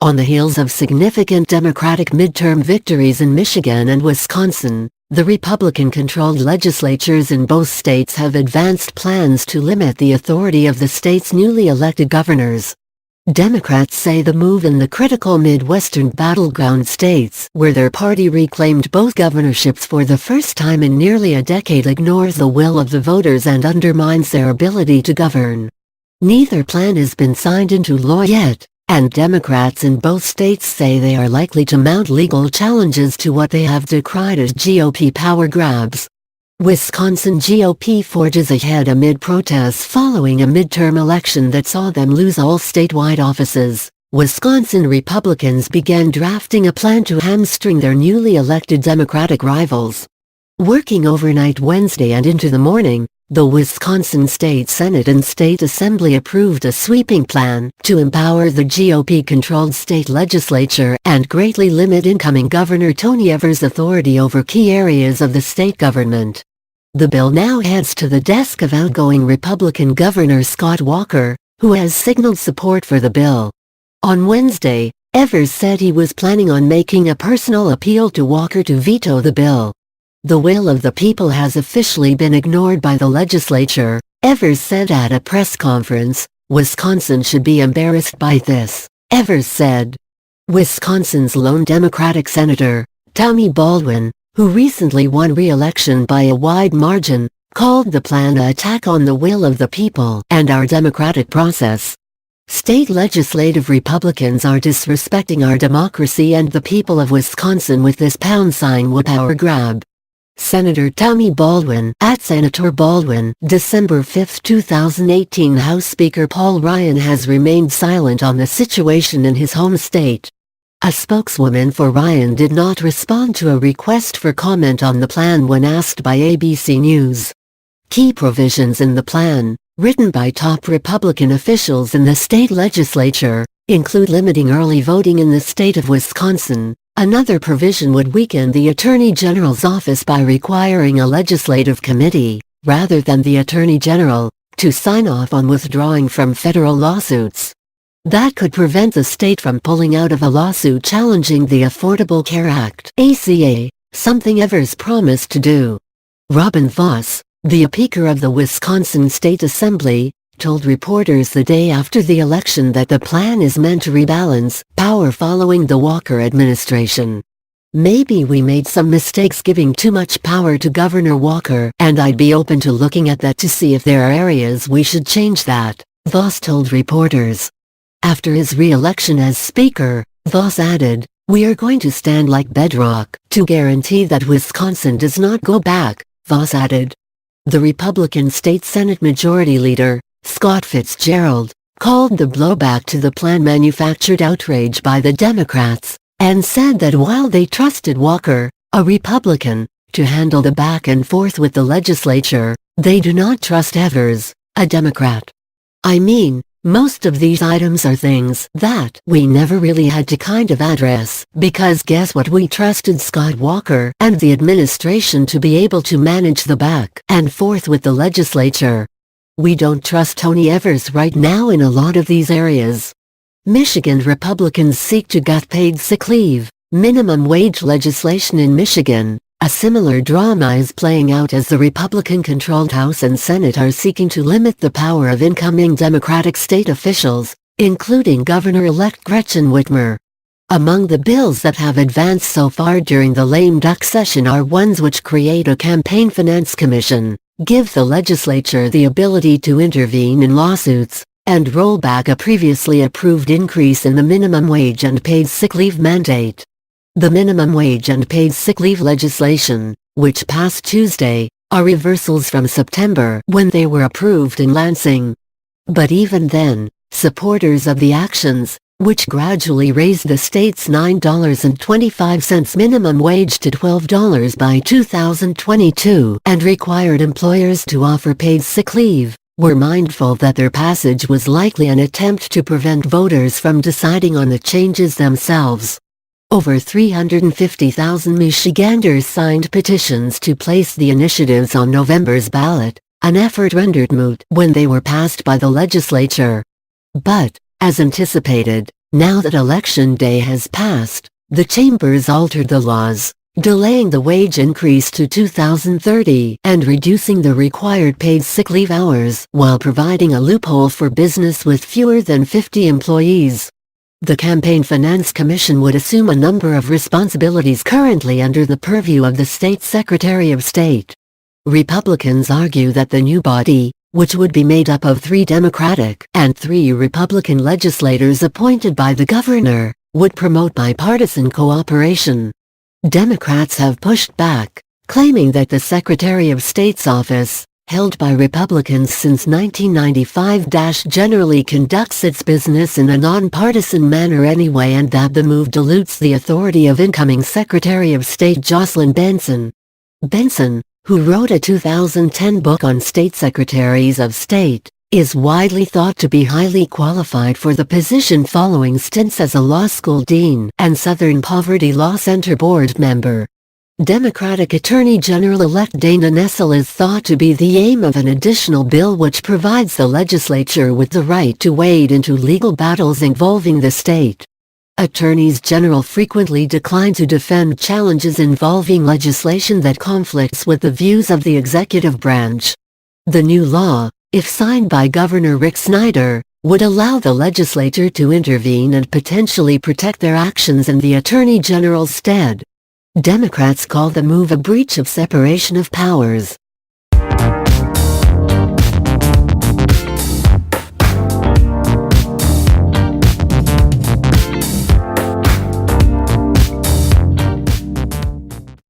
On the heels of significant Democratic midterm victories in Michigan and Wisconsin, the Republican-controlled legislatures in both states have advanced plans to limit the authority of the state's newly elected governors. Democrats say the move in the critical Midwestern battleground states, where their party reclaimed both governorships for the first time in nearly a decade, ignores the will of the voters and undermines their ability to govern. Neither plan has been signed into law yet, and Democrats in both states say they are likely to mount legal challenges to what they have decried as GOP power grabs. Wisconsin GOP forges ahead amid protests following a midterm election that saw them lose all statewide offices. Wisconsin Republicans began drafting a plan to hamstring their newly elected Democratic rivals. Working overnight Wednesday and into the morning, the Wisconsin State Senate and State Assembly approved a sweeping plan to empower the GOP-controlled state legislature and greatly limit incoming Governor Tony Evers' authority over key areas of the state government. The bill now heads to the desk of outgoing Republican Governor Scott Walker, who has signaled support for the bill. On Wednesday, Evers said he was planning on making a personal appeal to Walker to veto the bill. The will of the people has officially been ignored by the legislature, Evers said at a press conference. Wisconsin should be embarrassed by this, Evers said. Wisconsin's lone Democratic senator, Tammy Baldwin, who recently won re-election by a wide margin, called the plan an attack on the will of the people and our democratic process. State legislative Republicans are disrespecting our democracy and the people of Wisconsin with this power grab. Senator Tammy Baldwin, at Senator Baldwin, December 5, 2018. House Speaker Paul Ryan has remained silent on the situation in his home state. A spokeswoman for Ryan did not respond to a request for comment on the plan when asked by ABC News. Key provisions in the plan, written by top Republican officials in the state legislature, include limiting early voting in the state of Wisconsin. Another provision would weaken the Attorney General's office by requiring a legislative committee, rather than the Attorney General, to sign off on withdrawing from federal lawsuits. That could prevent the state from pulling out of a lawsuit challenging the Affordable Care Act (ACA), something Evers promised to do. Robin Vos, the Speaker of the Wisconsin State Assembly, told reporters the day after the election that the plan is meant to rebalance power following the Walker administration. Maybe we made some mistakes giving too much power to Governor Walker, and I'd be open to looking at that to see if there are areas we should change that, Vos told reporters. After his re-election as Speaker, Vos added, "We are going to stand like bedrock to guarantee that Wisconsin does not go back," Vos added. The Republican State Senate Majority Leader, Scott Fitzgerald, called the blowback to the plan manufactured outrage by the Democrats, and said that while they trusted Walker, a Republican, to handle the back and forth with the legislature, they do not trust Evers, a Democrat. "I mean, most of these items are things that we never really had to kind of address, because guess what, we trusted Scott Walker and the administration to be able to manage the back and forth with the legislature. We don't trust Tony Evers right now in a lot of these areas." Michigan Republicans seek to gut paid sick leave, minimum wage legislation in Michigan. A similar drama is playing out as the Republican-controlled House and Senate are seeking to limit the power of incoming Democratic state officials, including Governor-elect Gretchen Whitmer. Among the bills that have advanced so far during the lame duck session are ones which create a campaign finance commission, give the legislature the ability to intervene in lawsuits, and roll back a previously approved increase in the minimum wage and paid sick leave mandate. The minimum wage and paid sick leave legislation, which passed Tuesday, are reversals from September when they were approved in Lansing. But even then, supporters of the actions, which gradually raised the state's $9.25 minimum wage to $12 by 2022 and required employers to offer paid sick leave, were mindful that their passage was likely an attempt to prevent voters from deciding on the changes themselves. Over 350,000 Michiganders signed petitions to place the initiatives on November's ballot, an effort rendered moot when they were passed by the legislature. But, as anticipated, Now that Election Day has passed, the chambers altered the laws, delaying the wage increase to 2030 and reducing the required paid sick leave hours while providing a loophole for business with fewer than 50 employees. The Campaign Finance Commission would assume a number of responsibilities currently under the purview of the state Secretary of State. Republicans argue that the new body, which would be made up of 3 Democratic and 3 Republican legislators appointed by the governor, would promote bipartisan cooperation. Democrats have pushed back, claiming that the Secretary of State's office, held by Republicans since 1995, generally conducts its business in a nonpartisan manner anyway, and that the move dilutes the authority of incoming Secretary of State Jocelyn Benson. Benson, who wrote a 2010 book on state secretaries of state, is widely thought to be highly qualified for the position following stints as a law school dean and Southern Poverty Law Center board member. Democratic Attorney General-elect Dana Nessel is thought to be the aim of an additional bill which provides the legislature with the right to wade into legal battles involving the state. Attorneys general frequently decline to defend challenges involving legislation that conflicts with the views of the executive branch. The new law, if signed by Governor Rick Snyder, would allow the legislature to intervene and potentially protect their actions in the Attorney General's stead. Democrats call the move a breach of separation of powers.